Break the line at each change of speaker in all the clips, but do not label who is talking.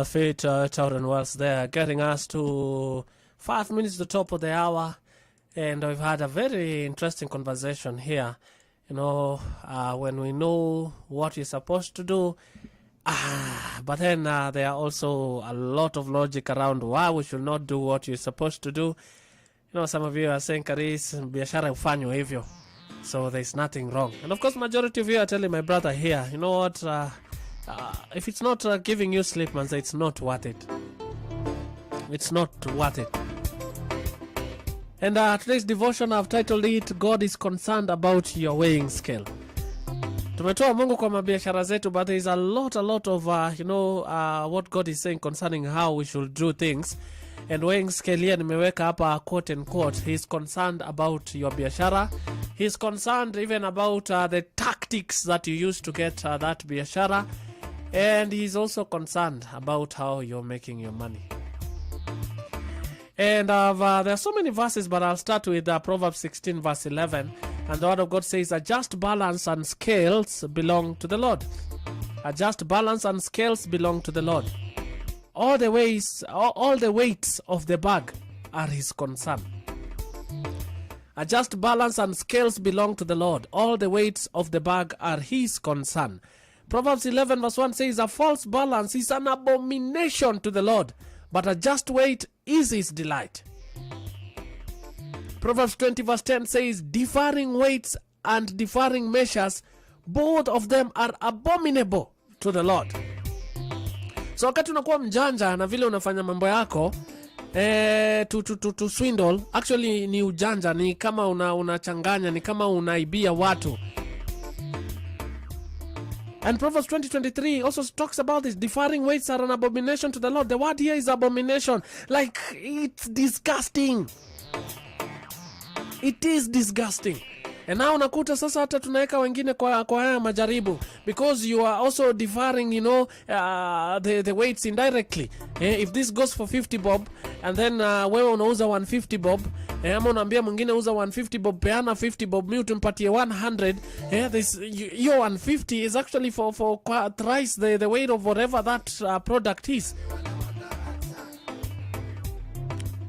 Faith Chowden was there, getting us to 5 minutes to the top of the hour, and we've had a very interesting conversation here. You know, when we know what you're supposed to do, but then there are also a lot of logic around why we should not do what you're supposed to do. You know, some of you are saying, Karis, biashara ufanywe hivyo, so there's nothing wrong. And of course, majority of you are telling my brother here, you know what, if it's not giving you sleep, man, it's not worth it. It's not worth it. And today's devotion, I've titled it, God is concerned about your weighing scale. Tumetoa Mungu kwa mabiashara zetu, but there is a lot of, what God is saying concerning how we should do things. And weighing scale here, nimeweka hapa quote and quote, he's concerned about your biashara. He's concerned even about the tactics that you use to get that biashara. And he's also concerned about how you're making your money. And there are so many verses, but I'll start with Proverbs 16 verse 11. And the word of God says, a just balance and scales belong to the Lord. A just balance and scales belong to the Lord. All the weights of the bag are his concern. A just balance and scales belong to the Lord. All the weights of the bag are his concern. Proverbs 11 verse 1 says, a false balance is an abomination to the Lord, but a just weight is his delight. Proverbs 20 verse 10 says, differing weights and differing measures, both of them are abominable to the Lord. So wakati unakuwa mjanja na vile unafanya mambo yako to swindle, actually ni ujanja, ni kama unachanganya, ni kama unaibia watu. And Proverbs 20:23 also talks about this. Differing weights are an abomination to the Lord. The word here is abomination. Like, it's disgusting. It is disgusting. And now unakuta sasa hata tunaweka wengine kwa haya majaribu, because you are also differing, the weights indirectly. If this goes for 50 bob and then wewe unauza 150 bob, ama unaambia mwingine uza 150 bob, peana 50 bob, mimi utumpatie 100, your 150 is actually for thrice the weight of whatever that product is.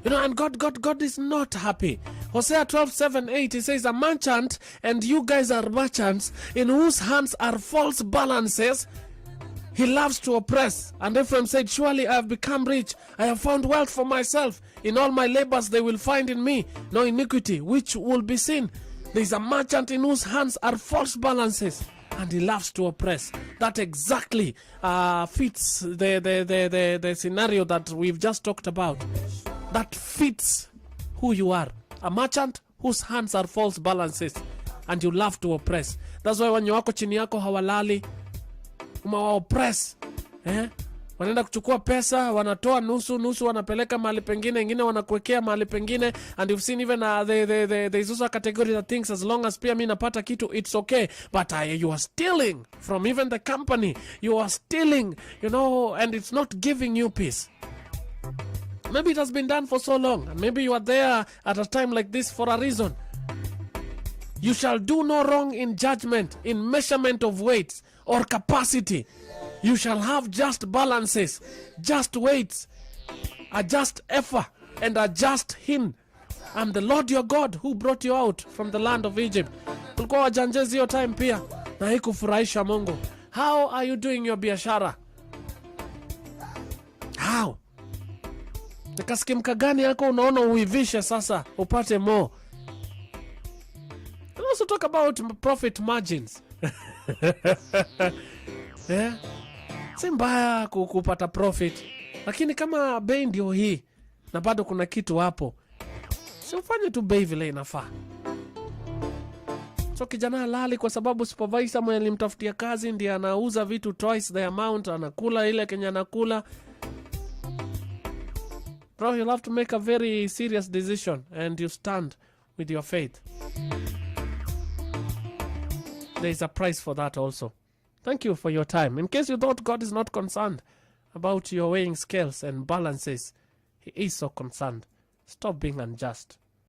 And God is not happy. Hosea 12:7-8, he says, a merchant, and you guys are merchants, in whose hands are false balances, he loves to oppress. And Ephraim said, surely I have become rich, I have found wealth for myself. In all my labors they will find in me no iniquity, which will be seen. There is a merchant in whose hands are false balances, and he loves to oppress. That exactly fits the scenario that we've just talked about. That fits who you are. A merchant whose hands are false balances, and you love to oppress. That's why when wako chini yako hawalali, umawa oppress. Wanaenda kuchukua pesa, wanatoa nusu, wanapeleka mahali pengine, ingine wanakuwekea mahali pengine. And you've seen even there's also a category that thinks as long as pia mimi napata kitu, it's okay. But you are stealing from even the company. You are stealing, and it's not giving you peace. Maybe it has been done for so long, and maybe you are there at a time like this for a reason. You shall do no wrong in judgment, in measurement of weights or capacity. You shall have just balances, just weights, a just effort, and a just hin. I'm the Lord your God who brought you out from the land of Egypt. Tulikuwa wajanjezi hiyo time pia, na haikufurahisha Mungu. How are you doing your biashara? How? Kaskimka gani yako unaona uivishe sasa upate more? And also talk about profit margins. Si mbaya kupata profit, lakini kama bei ndio hii na bado kuna kitu hapo, si ufanye tu bei vile inafaa. So kijana halali kwa sababu supervisor mwenye alimtafutia kazi ndiye anauza vitu twice the amount, anakula ile Kenya anakula. Bro, you'll have to make a very serious decision, and you stand with your faith. There is a price for that also. Thank you for your time. In case you thought God is not concerned about your weighing scales and balances, he is so concerned. Stop being unjust.